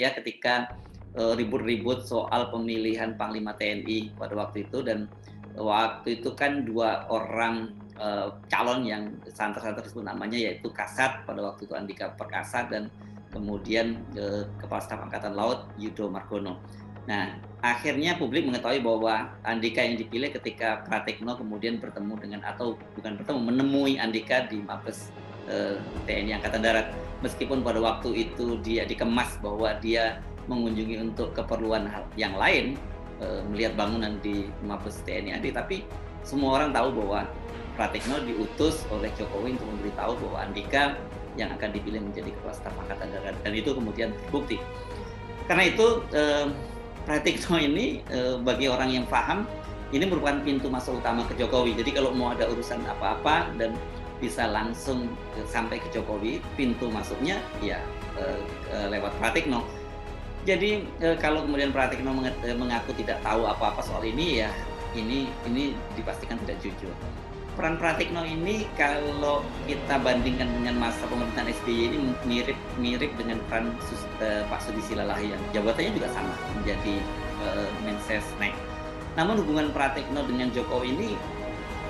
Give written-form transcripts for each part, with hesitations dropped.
ya ketika ribut-ribut soal pemilihan Panglima TNI pada waktu itu. Dan waktu itu kan 2 orang calon yang santer-santer disebut namanya, yaitu Kasat pada waktu itu Andika Perkasa dan kemudian Kepala Staf Angkatan Laut Yudo Margono. Nah, akhirnya publik mengetahui bahwa Andika yang dipilih ketika Pratikno kemudian bertemu dengan, atau bukan bertemu, menemui Andika di Mabes TNI Angkatan Darat. Meskipun pada waktu itu dia dikemas bahwa dia mengunjungi untuk keperluan yang lain, melihat bangunan di Mabes TNI AD, tapi semua orang tahu bahwa Pratikno diutus oleh Jokowi untuk memberitahu bahwa Andika yang akan dipilih menjadi Kepala Staf Angkatan Darat, dan itu kemudian terbukti. Karena itu Pratikno ini bagi orang yang paham, ini merupakan pintu masuk utama ke Jokowi. Jadi kalau mau ada urusan apa-apa dan bisa langsung sampai ke Jokowi, pintu masuknya ya lewat Pratikno. Jadi kalau kemudian Pratikno mengaku tidak tahu apa-apa soal ini, ya ini dipastikan tidak jujur. Peran Pratikno ini kalau kita bandingkan dengan masa pemerintahan SBY ini mirip dengan peran Pak Sudi Silalahi, yang jabatannya juga sama, menjadi Mensesnek. Namun hubungan Pratikno dengan Jokowi ini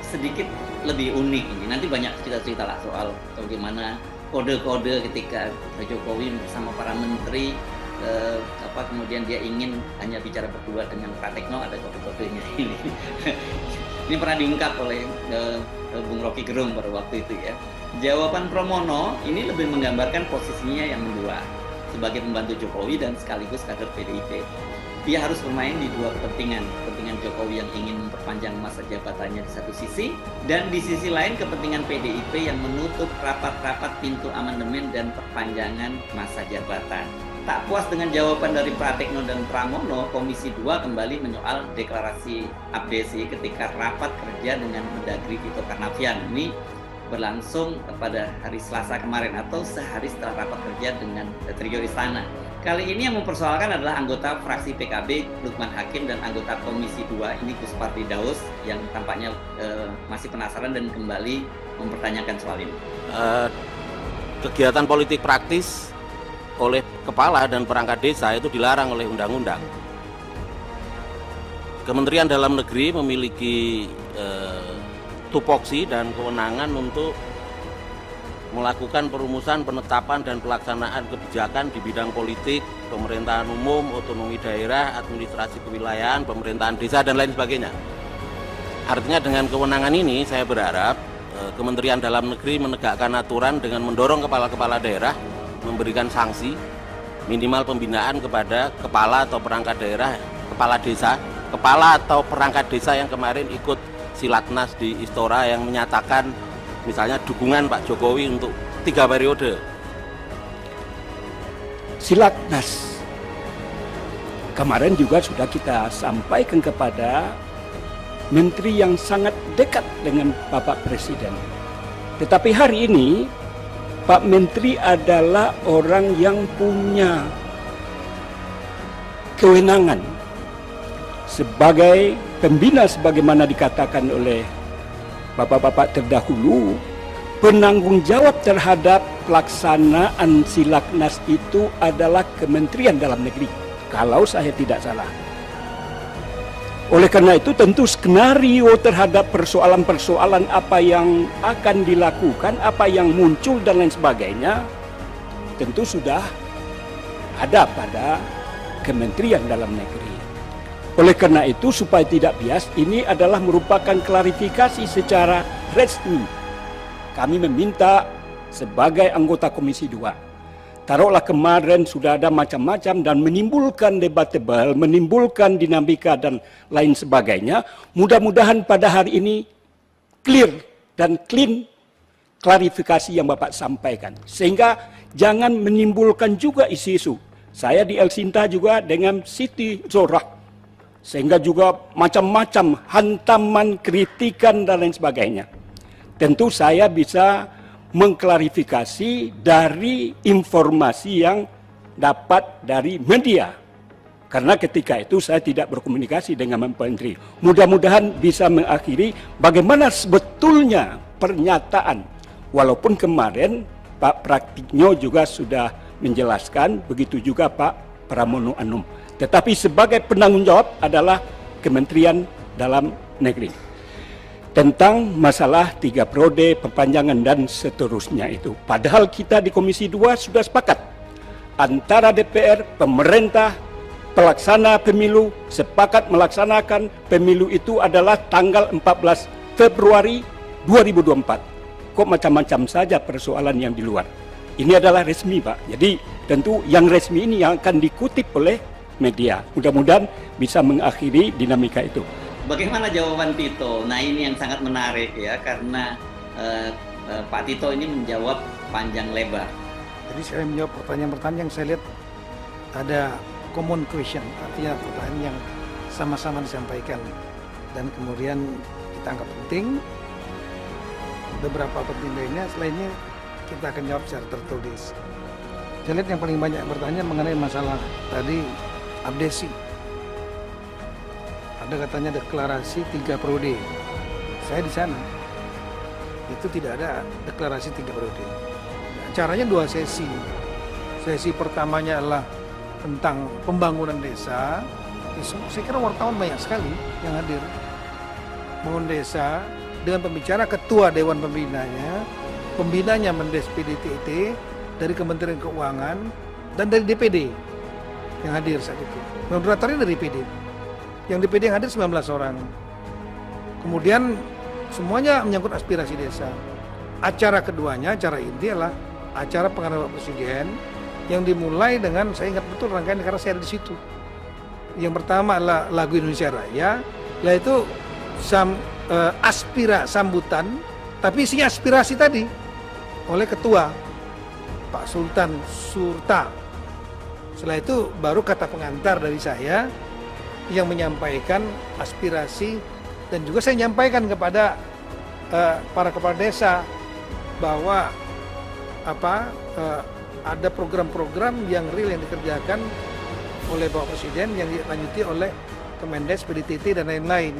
sedikit lebih unik ini. Nanti banyak cerita-cerita lah soal bagaimana kode-kode ketika Jokowi bersama para menteri kemudian dia ingin hanya bicara berdua dengan Pratikno, ada kode-kodenya ini. Ini pernah diungkap oleh Bung Rocky Gerung pada waktu itu ya. Jawaban Pramono ini lebih menggambarkan posisinya yang dua, sebagai pembantu Jokowi dan sekaligus kader PDIP. Dia harus bermain di dua kepentingan Jokowi yang ingin memperpanjang masa jabatannya di satu sisi, dan di sisi lain kepentingan PDIP yang menutup rapat-rapat pintu amandemen dan perpanjangan masa jabatan. Tak puas dengan jawaban dari Pratikno dan Pramono, Komisi 2 kembali menyoal deklarasi abdesi ketika rapat kerja dengan Mendagri Tito Karnavian. Ini berlangsung pada hari Selasa kemarin atau sehari setelah rapat kerja dengan trio Istana. Kali ini yang mempersoalkan adalah anggota fraksi PKB Lukman Hakim dan anggota Komisi 2 ini Gus Pardi Daus yang tampaknya masih penasaran dan kembali mempertanyakan soal ini. Kegiatan politik praktis oleh kepala dan perangkat desa itu dilarang oleh undang-undang. Kementerian Dalam Negeri memiliki tupoksi dan kewenangan untuk melakukan perumusan, penetapan, dan pelaksanaan kebijakan di bidang politik, pemerintahan umum, otonomi daerah, administrasi kewilayahan, pemerintahan desa, dan lain sebagainya. Artinya dengan kewenangan ini saya berharap Kementerian Dalam Negeri menegakkan aturan dengan mendorong kepala-kepala daerah memberikan sanksi minimal pembinaan kepada kepala atau perangkat daerah, kepala atau perangkat desa yang kemarin ikut Silatnas di Istora yang menyatakan misalnya dukungan Pak Jokowi untuk 3 periode. Silatnas kemarin juga sudah kita sampaikan kepada menteri yang sangat dekat dengan Bapak Presiden. Tetapi hari ini Pak Menteri adalah orang yang punya kewenangan sebagai pembina, sebagaimana dikatakan oleh bapak-bapak terdahulu. Penanggung jawab terhadap pelaksanaan Silatnas itu adalah Kementerian Dalam Negeri, kalau saya tidak salah. Oleh karena itu tentu skenario terhadap persoalan-persoalan apa yang akan dilakukan, apa yang muncul dan lain sebagainya tentu sudah ada pada Kementerian Dalam Negeri. Oleh karena itu supaya tidak bias, ini adalah merupakan klarifikasi secara resmi. Kami meminta sebagai anggota Komisi 2, taruhlah kemarin sudah ada macam-macam dan menimbulkan debat tebal, menimbulkan dinamika dan lain sebagainya. Mudah-mudahan pada hari ini clear dan clean klarifikasi yang Bapak sampaikan. Sehingga jangan menimbulkan juga isu-isu. Saya di El Sinta juga dengan Siti Zohra. Sehingga juga macam-macam hantaman, kritikan dan lain sebagainya. Tentu saya bisa mengklarifikasi dari informasi yang dapat dari media. Karena ketika itu saya tidak berkomunikasi dengan Menteri. Mudah-mudahan bisa mengakhiri bagaimana sebetulnya pernyataan. Walaupun kemarin Pak Pratikno juga sudah menjelaskan, begitu juga Pak Pramono Anum. Tetapi sebagai penanggung jawab adalah Kementerian Dalam Negeri. Tentang masalah 3 periode, perpanjangan dan seterusnya itu. Padahal kita di Komisi 2 sudah sepakat antara DPR, pemerintah, pelaksana pemilu sepakat melaksanakan pemilu itu adalah tanggal 14 Februari 2024. Kok macam-macam saja persoalan yang di luar. Ini adalah resmi, Pak. Jadi tentu yang resmi ini yang akan dikutip oleh media. Mudah-mudahan bisa mengakhiri dinamika itu. Bagaimana jawaban Tito? Nah, ini yang sangat menarik ya, karena Pak Tito ini menjawab panjang lebar. Jadi saya menjawab pertanyaan-pertanyaan yang saya lihat ada common question, artinya pertanyaan yang sama-sama disampaikan dan kemudian kita anggap penting. Beberapa penting lainnya selainnya kita akan jawab secara tertulis. Saya lihat yang paling banyak bertanya mengenai masalah tadi abdesi. Ada katanya deklarasi 3 periode. Saya di sana. Itu tidak ada deklarasi 3 periode. Acaranya 2 sesi. Sesi pertamanya adalah tentang pembangunan desa. Saya kira wartawan banyak sekali yang hadir. Bangun desa dengan pembicara ketua Dewan Pembinanya Mendes PDTT dari Kementerian Keuangan dan dari DPD yang hadir saat itu. Moderatornya dari DPD. Yang DPD yang hadir 19 orang. Kemudian semuanya menyangkut aspirasi desa. Acara keduanya, acara inti adalah acara pengarahan Bapak Presiden yang dimulai dengan, saya ingat betul rangkaian karena saya ada di situ. Yang pertama adalah lagu Indonesia Raya, yaitu sambutan, tapi isinya aspirasi tadi oleh ketua Pak Sultan Surta. Setelah itu baru kata pengantar dari saya yang menyampaikan aspirasi dan juga saya menyampaikan kepada para kepala desa bahwa ada program-program yang real yang dikerjakan oleh Bapak Presiden yang dilanjuti oleh Kemendes, PDTT dan lain-lain,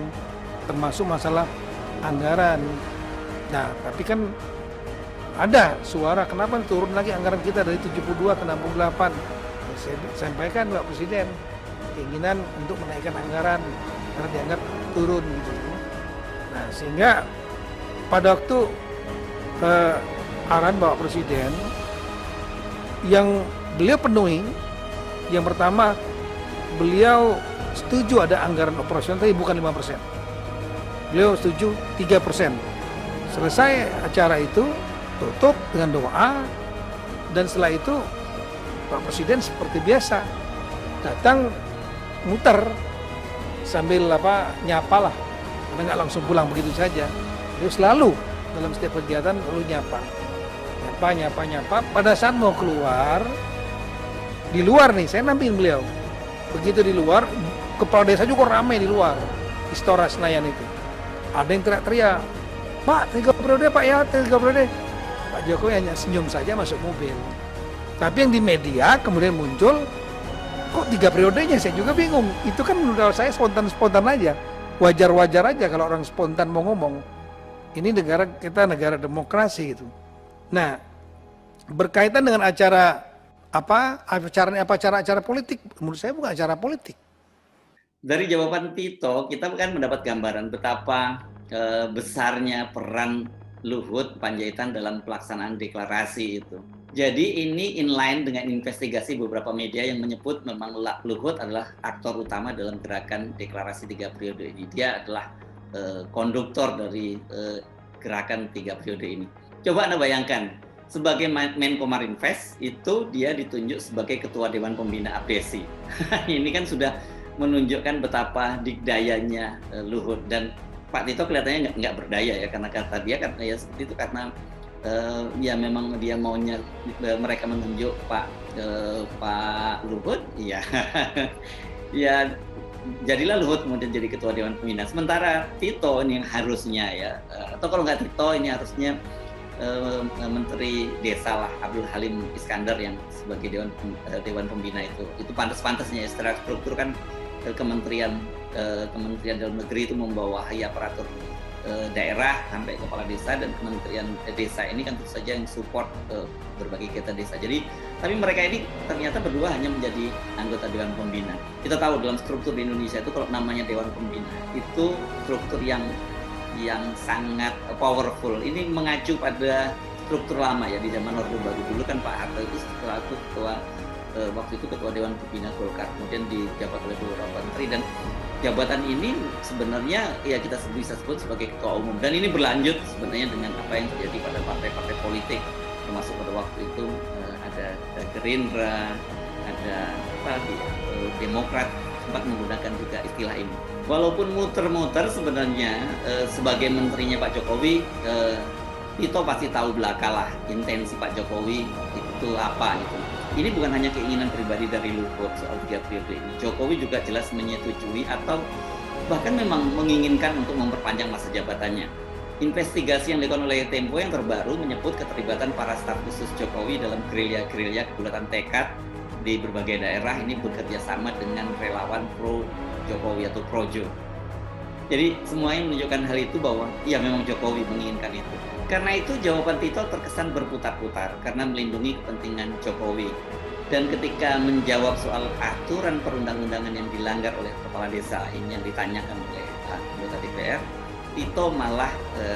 termasuk masalah anggaran. Nah, tapi kan ada suara kenapa turun lagi anggaran kita dari 72 ke 68. Saya sampaikan Bapak Presiden keinginan untuk menaikkan anggaran karena dianggap turun gitu. Nah, sehingga pada waktu arahan Bapak Presiden yang beliau penuhi, yang pertama beliau setuju ada anggaran operasional tapi bukan 5%. Beliau setuju 3%. Selesai acara itu tutup dengan doa dan setelah itu Pak Presiden seperti biasa datang muter sambil nyapa lah, karena nggak langsung pulang begitu saja. Dia selalu dalam setiap kegiatan lalu nyapa. Pada saat mau keluar, di luar nih saya nampilin beliau. Begitu di luar, kepala desa juga ramai di luar Istora Senayan itu. Ada yang teriak-teriak, Pak 3 periode Pak ya, 3 periode. Pak Jokowi hanya senyum saja masuk mobil. Tapi yang di media kemudian muncul, kok 3 periodenya, saya juga bingung. Itu kan menurut saya spontan aja. Wajar-wajar aja kalau orang spontan mau ngomong. Ini kita negara demokrasi gitu. Nah, berkaitan dengan acara politik, menurut saya bukan acara politik. Dari jawaban Tito, kita kan mendapat gambaran betapa besarnya peran Luhut Panjaitan dalam pelaksanaan deklarasi itu. Jadi ini inline dengan investigasi beberapa media yang menyebut memang Luhut adalah aktor utama dalam gerakan deklarasi 3 periode ini. Dia adalah konduktor dari gerakan 3 periode ini. Coba Anda bayangkan, sebagai Menko Marinvest itu dia ditunjuk sebagai Ketua Dewan Pembina APSI. Ini kan sudah menunjukkan betapa dikdayanya Luhut, dan Pak Tito kelihatannya nggak berdaya ya, karena kata dia kan ya seperti itu, karena ya memang dia maunya mereka menunjuk Pak Luhut, ya ya jadilah Luhut kemudian jadi Ketua Dewan Pembina. Sementara Tito ini yang harusnya ya, atau kalau nggak Tito ini harusnya Menteri Desa lah, Abdul Halim Iskandar yang sebagai Dewan Pembina itu pantas-pantasnya ya. Secara struktur kan Kementerian Dalam Negeri itu membawahi aparatur daerah sampai kepala desa dan Kementerian Desa ini kan tentu saja yang support berbagai kegiatan desa. Jadi tapi mereka ini ternyata berdua hanya menjadi anggota Dewan Pembina. Kita tahu dalam struktur di Indonesia itu kalau namanya Dewan Pembina itu struktur yang sangat powerful. Ini mengacu pada struktur lama ya di zaman Orde Baru. Dulu kan Pak Harto itu selaku waktu itu ketua Dewan Pembina Golkar, kemudian dijabat oleh beberapa menteri, dan jabatan ini sebenarnya ya kita bisa sebut sebagai ketua umum, dan ini berlanjut sebenarnya dengan apa yang terjadi pada partai-partai politik, termasuk pada waktu itu ada Gerindra, ada Demokrat sempat menggunakan juga istilah ini. Walaupun muter-muter sebenarnya sebagai menterinya Pak Jokowi, Tito pasti tahu belakalah intensi Pak Jokowi itu apa gitu. Ini bukan hanya keinginan pribadi dari Luhut soal 3 periode ini. Jokowi juga jelas menyetujui atau bahkan memang menginginkan untuk memperpanjang masa jabatannya. Investigasi yang dilakukan oleh Tempo yang terbaru menyebut keterlibatan para staf khusus Jokowi dalam gerilya-gerilya kebulatan tekad di berbagai daerah ini bekerja sama dengan relawan pro Jokowi atau Projo. Jadi semuanya menunjukkan hal itu bahwa ya memang Jokowi menginginkan itu. Karena itu jawaban Tito terkesan berputar-putar karena melindungi kepentingan Jokowi. Dan ketika menjawab soal aturan perundang-undangan yang dilanggar oleh kepala desa ini yang ditanyakan oleh anggota DPR, Tito malah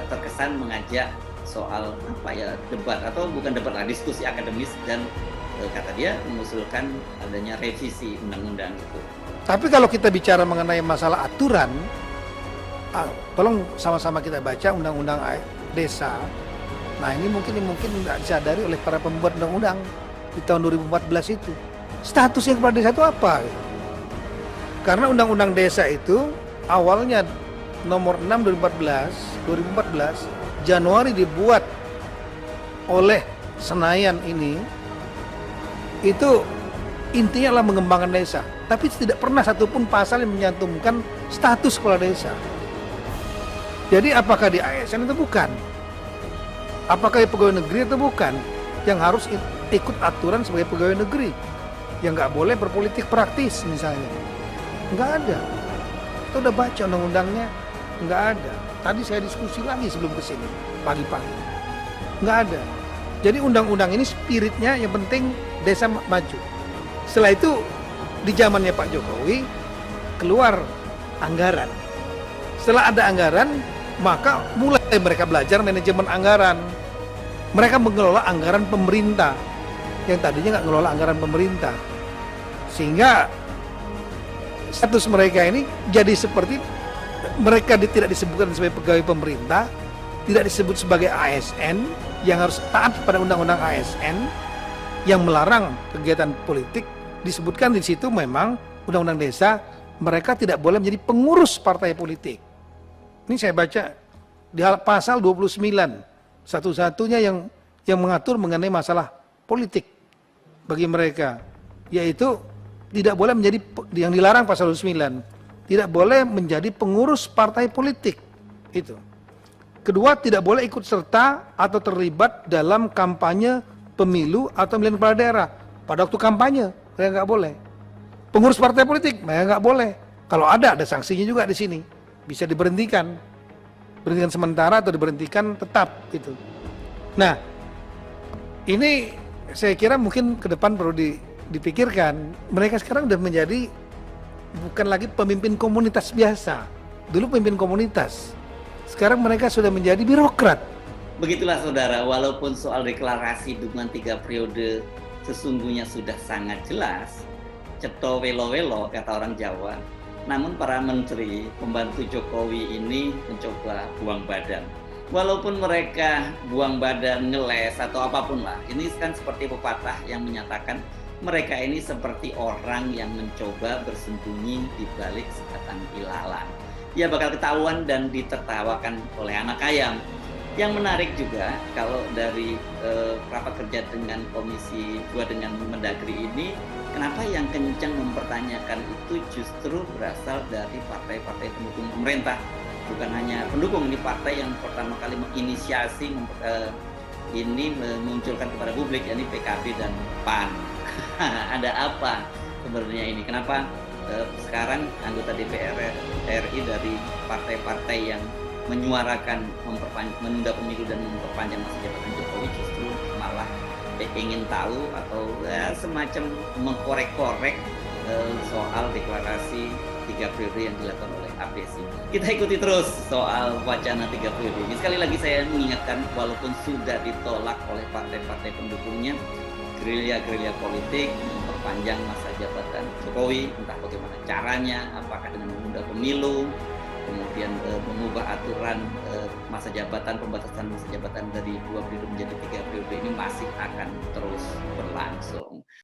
terkesan mengajak soal debat atau bukan debat lah, diskusi akademis, dan kata dia mengusulkan adanya revisi undang-undang itu. Tapi kalau kita bicara mengenai masalah aturan, tolong sama-sama kita baca undang-undang desa. Nah ini mungkin tidak disadari oleh para pembuat undang-undang di tahun 2014 itu. Statusnya kepala desa itu apa? Karena undang-undang desa itu awalnya nomor 6 2014 Januari dibuat oleh Senayan ini, itu intinya adalah mengembangkan desa. Tapi tidak pernah satupun pasal yang menyantumkan status kepala desa. Jadi apakah di ASN itu bukan? Apakah di pegawai negeri itu bukan? Yang harus ikut aturan sebagai pegawai negeri. Yang nggak boleh berpolitik praktis misalnya. Nggak ada. Kita udah baca undang-undangnya, nggak ada. Tadi saya diskusi lagi sebelum kesini, pagi-pagi. Nggak ada. Jadi undang-undang ini spiritnya yang penting desa maju. Setelah itu di zamannya Pak Jokowi keluar anggaran. Setelah ada anggaran, maka mulai mereka belajar manajemen anggaran. Mereka mengelola anggaran pemerintah yang tadinya nggak mengelola anggaran pemerintah, sehingga status mereka ini jadi seperti mereka tidak disebutkan sebagai pegawai pemerintah, tidak disebut sebagai ASN yang harus taat pada undang-undang ASN yang melarang kegiatan politik. Disebutkan di situ memang undang-undang desa mereka tidak boleh menjadi pengurus partai politik. Ini saya baca di pasal 29, satu-satunya yang mengatur mengenai masalah politik bagi mereka, yaitu tidak boleh menjadi, yang dilarang pasal 29, tidak boleh menjadi pengurus partai politik. Itu. Kedua, tidak boleh ikut serta atau terlibat dalam kampanye pemilu atau pemilihan kepala daerah. Pada waktu kampanye, mereka nggak boleh. Pengurus partai politik, mereka nggak boleh. Kalau ada sanksinya juga di sini. Bisa diberhentikan sementara atau diberhentikan tetap gitu. Nah, ini saya kira mungkin ke depan perlu dipikirkan. Mereka sekarang sudah menjadi bukan lagi pemimpin komunitas biasa. Dulu pemimpin komunitas. Sekarang mereka sudah menjadi birokrat. Begitulah saudara, walaupun soal deklarasi dukungan 3 periode sesungguhnya sudah sangat jelas, ceto welo-welo kata orang Jawa. Namun para menteri, pembantu Jokowi ini mencoba buang badan. Walaupun mereka buang badan, ngeles atau apapun lah, ini kan seperti pepatah yang menyatakan mereka ini seperti orang yang mencoba bersembunyi di balik sebatang ilalang. Ya bakal ketahuan dan ditertawakan oleh anak ayam. Yang menarik juga kalau dari rapat kerja dengan Komisi 2 dengan Mendagri ini, kenapa yang kencang mempertanyakan itu justru berasal dari partai-partai pendukung pemerintah. Bukan hanya pendukung, ini partai yang pertama kali menginisiasi ini memunculkan kepada publik, yakni PKB dan PAN. Ada apa sebenarnya ini? Kenapa sekarang anggota DPR RI dari partai-partai yang menyuarakan menunda pemilu dan memperpanjang masa jabatan Jokowi, justru malah ingin tahu atau semacam mengkorek-korek soal deklarasi 3 periode yang dilakukan oleh APSI. Kita ikuti terus soal wacana 3 periode ini. Sekali lagi saya mengingatkan, walaupun sudah ditolak oleh partai-partai pendukungnya, gerilya-gerilya politik memperpanjang masa jabatan Jokowi, entah bagaimana caranya, apakah dengan menunda pemilu, kemudian mengubah aturan masa jabatan, pembatasan masa jabatan dari 2 periode menjadi 3 periode, ini masih akan terus berlangsung.